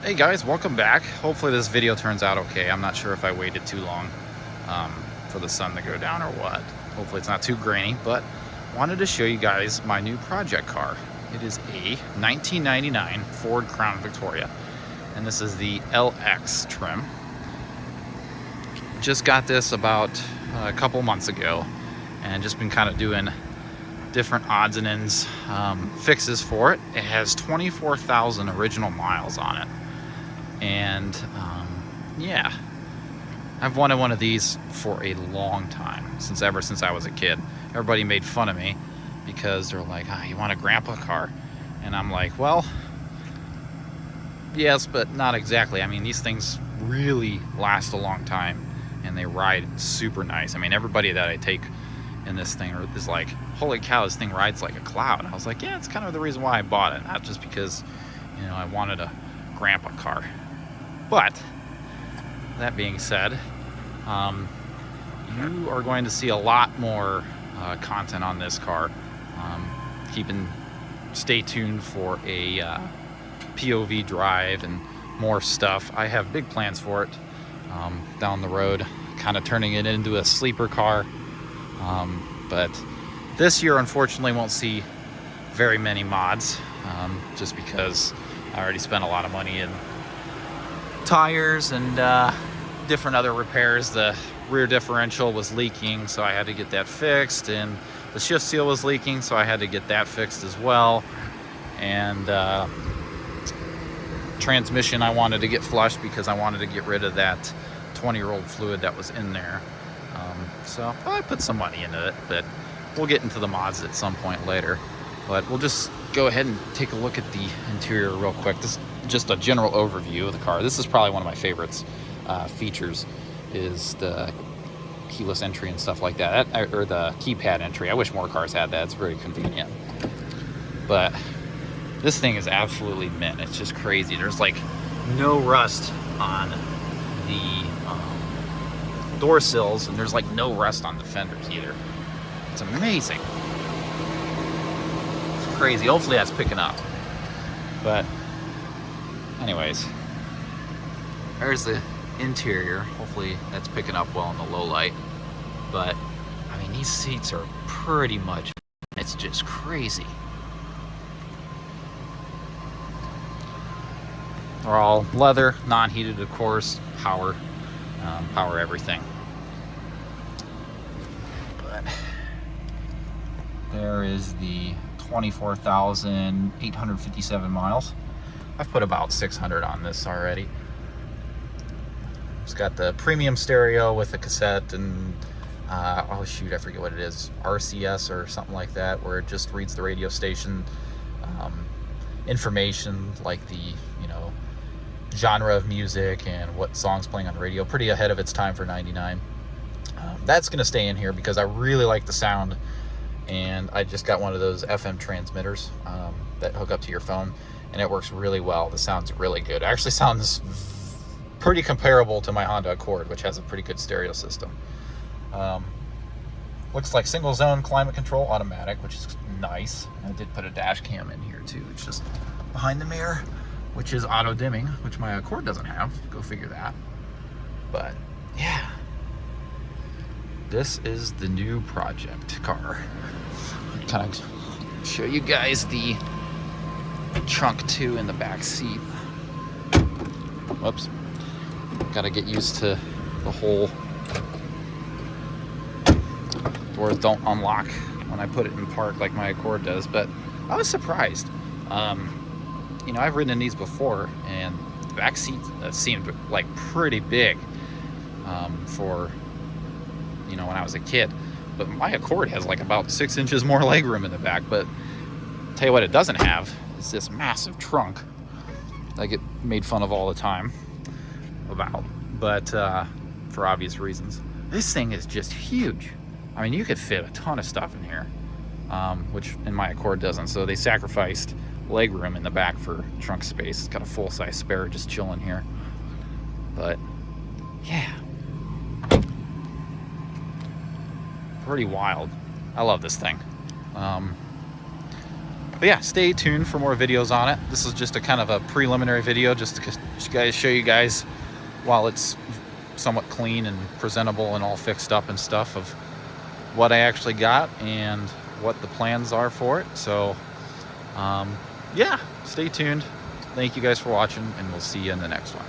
Hey guys, welcome back. Hopefully this video turns out okay. I'm not sure if I waited too long for the sun to go down or what. Hopefully it's not too grainy, but wanted to show you guys my new project car. It is a 1999 Ford Crown Victoria, and this is the LX trim. Just got this about a couple months ago and just been kind of doing different odds and ends fixes for it. It has 24,000 original miles on it. And yeah, I've wanted one of these for a long time, ever since I was a kid. Everybody made fun of me because they're like, you want a grandpa car? And I'm like, well, yes, but not exactly. I mean, these things really last a long time and they ride super nice. I mean, everybody that I take in this thing is like, holy cow, this thing rides like a cloud. And I was like, yeah, it's kind of the reason why I bought it, not just because, you know, I wanted a grandpa car. But that being said, you are going to see a lot more content on this car. Stay tuned for a POV drive and more stuff. I have big plans for it down the road, kind of turning it into a sleeper car. But this year, unfortunately, won't see very many mods, just because I already spent a lot of money in tires and different other repairs. The rear differential was leaking, so I had to get that fixed, and the shift seal was leaking, so I had to get that fixed as well. And transmission I wanted to get flushed because I wanted to get rid of that 20-year-old fluid that was in there. So I put some money into it, but we'll get into the mods at some point later. But we'll just go ahead and take a look at the interior real quick. This is just a general overview of the car. This is probably one of my favorites features, is the keyless entry and stuff like that, or the keypad entry. I wish more cars had that. It's very convenient. But this thing is absolutely mint. It's just crazy. There's like no rust on the door sills, and there's like no rust on the fenders either. It's amazing. It's crazy. Hopefully that's picking up. But anyways, there's the interior. Hopefully that's picking up well in the low light. But I mean, these seats are pretty much, it's just crazy. They're all leather, non-heated, of course, power everything. But there is the 24,857 miles. I've put about 600 on this already. It's got the premium stereo with a cassette and oh shoot, I forget what it is, RCS or something like that, where it just reads the radio station information, like the, you know, genre of music and what song's playing on the radio. Pretty ahead of its time for 99. That's gonna stay in here because I really like the sound, and I just got one of those FM transmitters that hook up to your phone, and it works really well. The sound's really good. It actually sounds pretty comparable to my Honda Accord, which has a pretty good stereo system. Looks like single zone climate control automatic, which is nice. I did put a dash cam in here too. It's just behind the mirror, which is auto dimming, which my Accord doesn't have. Go figure that. But yeah, this is the new project car. Kind of show you guys the trunk too in the back seat. Whoops. Gotta get used to the whole doors don't unlock when I put it in park like my Accord does, but I was surprised. You know, I've ridden in these before, and the back seat seemed like pretty big for, you know, when I was a kid. But my Accord has like about 6 inches more legroom in the back. But tell you what it doesn't have is this massive trunk that I get made fun of all the time about, but for obvious reasons. This thing is just huge. I mean, you could fit a ton of stuff in here, which in my Accord doesn't. So they sacrificed legroom in the back for trunk space. It's got a full-size spare just chilling here. But yeah, pretty wild. I love this thing. But yeah, stay tuned for more videos on it. This is just a kind of a preliminary video just to show you guys while it's somewhat clean and presentable and all fixed up and stuff of what I actually got and what the plans are for it. So yeah, stay tuned. Thank you guys for watching, and we'll see you in the next one.